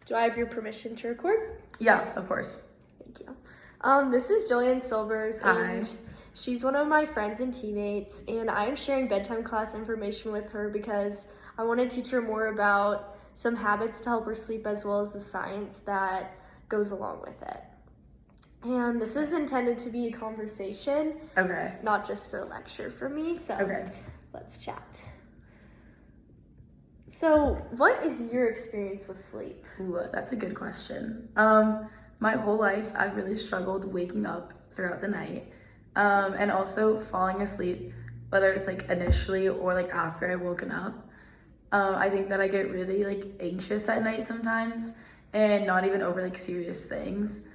Do I have your permission to record? Yeah, of course. Thank you. This is Jillian Silvers, Hi. and she's one of my friends and teammates, and I am sharing bedtime class information with her because I want to teach her more about some habits to help her sleep as well as the science that goes along with it. And this is intended to be a conversation, Okay. not just a lecture for me, so Okay. let's chat. So, what is your experience with sleep? Ooh, that's a good question. My whole life, I've really struggled waking up throughout the night, and also falling asleep, whether it's like initially or like after I've woken up. I think that I get really like anxious at night sometimes, and not even over like serious things.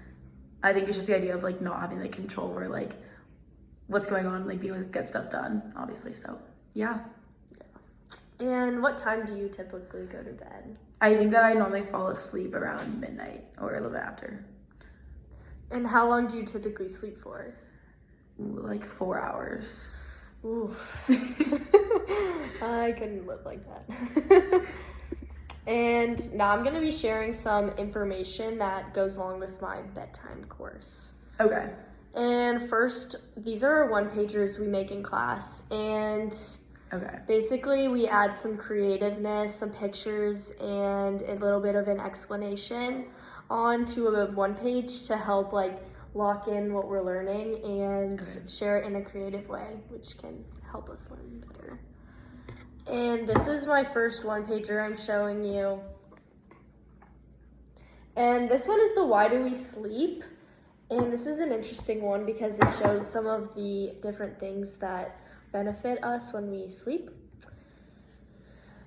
I think it's just the idea of like not having like control over like what's going on, like being able to get stuff done, obviously. So yeah. And what time do you typically go to bed? I think that I normally fall asleep around midnight or a little bit after. And how long do you typically sleep for? Ooh, like 4 hours. Ooh. I couldn't live like that. And now I'm going to be sharing some information that goes along with my bedtime course. Okay. And first, these are one-pagers we make in class. And Okay. basically, we add some creativeness, some pictures, and a little bit of an explanation onto a one page to help like lock in what we're learning and share it in a creative way, which can help us learn better. And this is my first one pager I'm showing you. And this one is the Why Do We Sleep? And this is an interesting one because it shows some of the different things that benefit us when we sleep.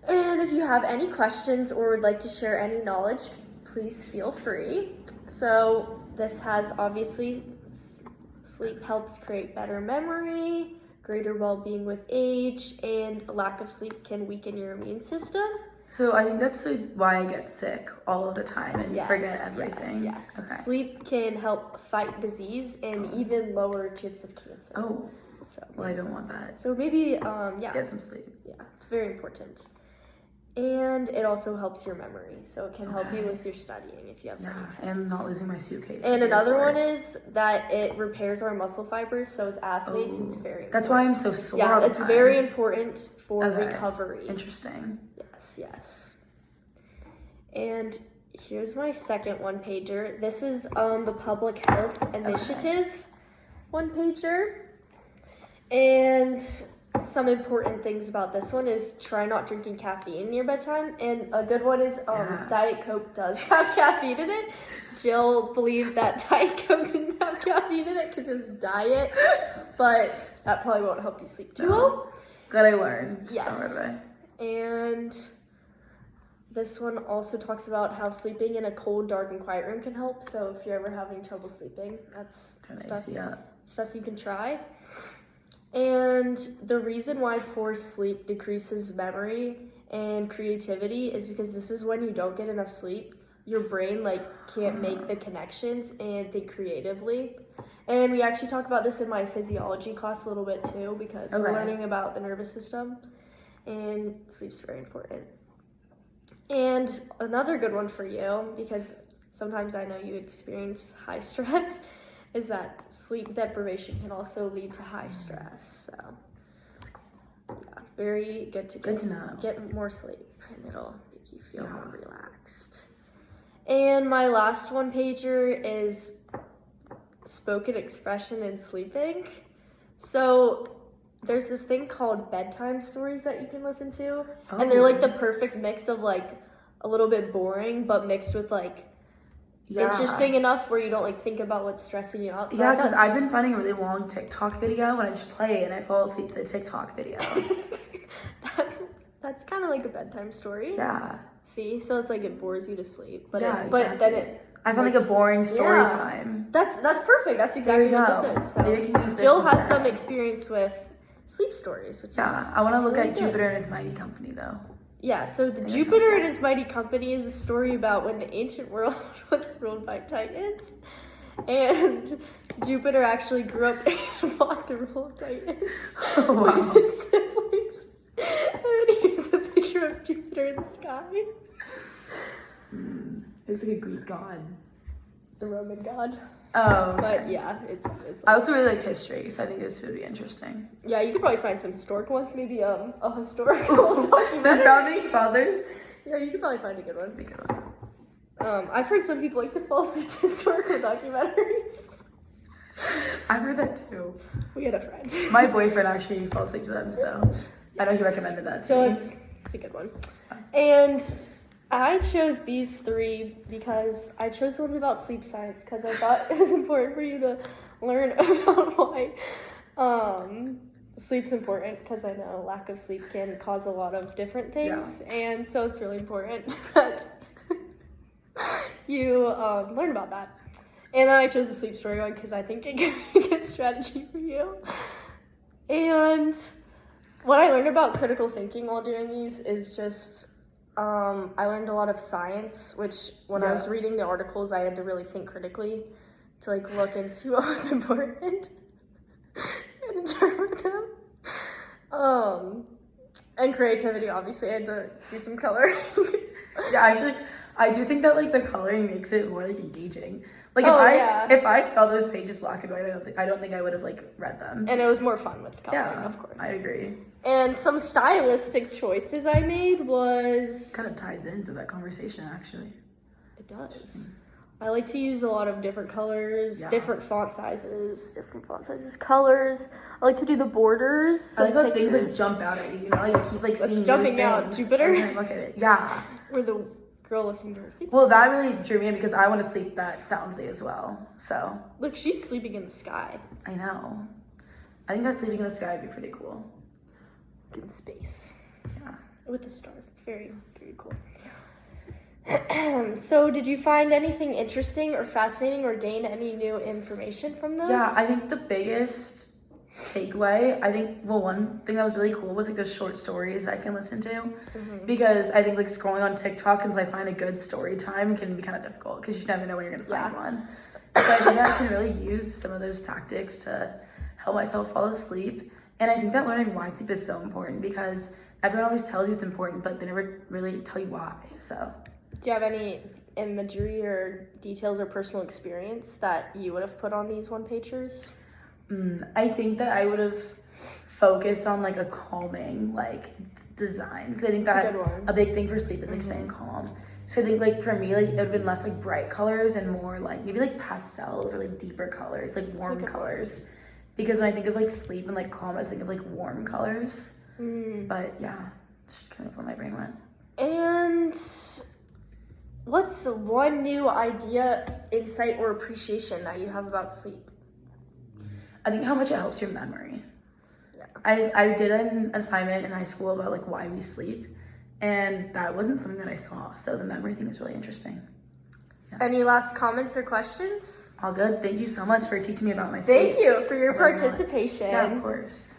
And if you have any questions or would like to share any knowledge, please feel free. So this has obviously sleep helps create better memory, greater well-being with age, and a lack of sleep can weaken your immune system. So I think that's like why I get sick all of the time and forget everything. Yes. Okay. Sleep can help fight disease and even lower chance of cancer. Oh. So Well, I don't want that. So maybe Get some sleep. Yeah, it's very important. And it also helps your memory, so it can help you Okay. with your studying if you have any tests. And not losing my suitcase. And another one is that it repairs our muscle fibers, so as athletes, it's very important. That's why I'm so sore all the it's time. very important for Okay. recovery. Interesting. Yes. And here's my second one-pager. This is the Public Health Initiative one-pager. And some important things about this one is try not drinking caffeine near bedtime. And a good one is Diet Coke does have caffeine in it. Jill believed that Diet Coke didn't have caffeine in it because it was diet, but that probably won't help you sleep too well. Glad I learned. Yes. And this one also talks about how sleeping in a cold, dark, and quiet room can help. So if you're ever having trouble sleeping, that's stuff you can try. And the reason why poor sleep decreases memory and creativity is because this is when you don't get enough sleep. Your brain can't make the connections and think creatively. And we actually talk about this in my physiology class a little bit too because we're learning about the nervous system, and sleep's very important. And another good one for you, because sometimes I know you experience high stress, is that sleep deprivation can also lead to high stress. So, yeah, very good to know. Get more sleep, and it'll make you feel more relaxed. And my last one pager is spoken expression and sleeping. So there's this thing called bedtime stories that you can listen to, and they're like the perfect mix of like a little bit boring, but mixed with interesting enough where you don't think about what's stressing you out. So because I've been finding a really long TikTok video and I just play it and I fall asleep to the TikTok video. That's kind of like a bedtime story. Yeah. See, so it's it bores you to sleep, but exactly. But then I found a boring story time. That's perfect. That's exactly what this is. So maybe we can use this Jill has some experience with sleep stories, which is I want to look really at Jupiter and His Mighty Company though. Yeah, so the Jupiter and His Mighty Company is a story about when the ancient world was ruled by Titans. And Jupiter actually grew up and fought the rule of Titans with his siblings. And then here's the picture of Jupiter in the sky. It looks like a Greek god. It's a Roman god. Oh, okay. But yeah, it's I also really like history, so I think this would be interesting. Yeah, you could probably find some historical ones, maybe a historical documentary. The Founding Fathers? Yeah, you could probably find a good one. Be a good one. I've heard some people like to fall asleep to historical documentaries. I've heard that too. We had a friend. My boyfriend actually falls asleep to them, so I know he recommended that to me. So it's a good one. And I chose these 3 because I chose the ones about sleep science because I thought it was important for you to learn about why sleep's important, because I know lack of sleep can cause a lot of different things, and so it's really important that you learn about that. And then I chose the sleep story one because I think it can be a good strategy for you. And what I learned about critical thinking while doing these is just I learned a lot of science, which when I was reading the articles, I had to really think critically to like look and see what was important and interpret them. And creativity, obviously, I had to do some coloring. Yeah, actually, I do think that like the coloring makes it more like engaging. Like if I saw those pages black and white, I don't think I would have like read them. And it was more fun with the coloring, of course. I agree. And some stylistic choices I made was... Kind of ties into that conversation, actually. It does. I like to use a lot of different colors, different font sizes, colors. I like to do the borders. I like how things like jump out at you, you know? Like I keep like seeing What's jumping out? Jupiter? Every time I look at it. Yeah. Where the girl listening to her sleep. Well, that really drew me in because I want to sleep that soundly as well, so. Look, she's sleeping in the sky. I know. I think that sleeping in the sky would be pretty cool. In space. Yeah. With the stars. It's very, very cool. So, did you find anything interesting or fascinating or gain any new information from those? Yeah, I think the biggest takeaway, one thing that was really cool was like the short stories that I can listen to. Because I think like scrolling on TikTok until I find a good story time can be kind of difficult because you never know when you're going to find one. So I think I can really use some of those tactics to help myself fall asleep. And I think that learning why sleep is so important because everyone always tells you it's important, but they never really tell you why, so. Do you have any imagery or details or personal experience that you would have put on these one-pagers? I think that I would have focused on like a calming like design because I think that a big thing for sleep is like staying calm. So I think like for me like it would have been less like bright colors and more like maybe like pastels or like deeper colors, like warm colors. Because when I think of like sleep and like calm, I think of like warm colors. But yeah, just kind of where my brain went. And what's one new idea, insight, or appreciation that you have about sleep? I think how much it helps your memory. Yeah. I did an assignment in high school about like why we sleep, and that wasn't something that I saw. So the memory thing is really interesting. Yeah. Any last comments or questions? All good. Thank you so much for teaching me about my sleep. Thank you for your participation. Yeah, of course.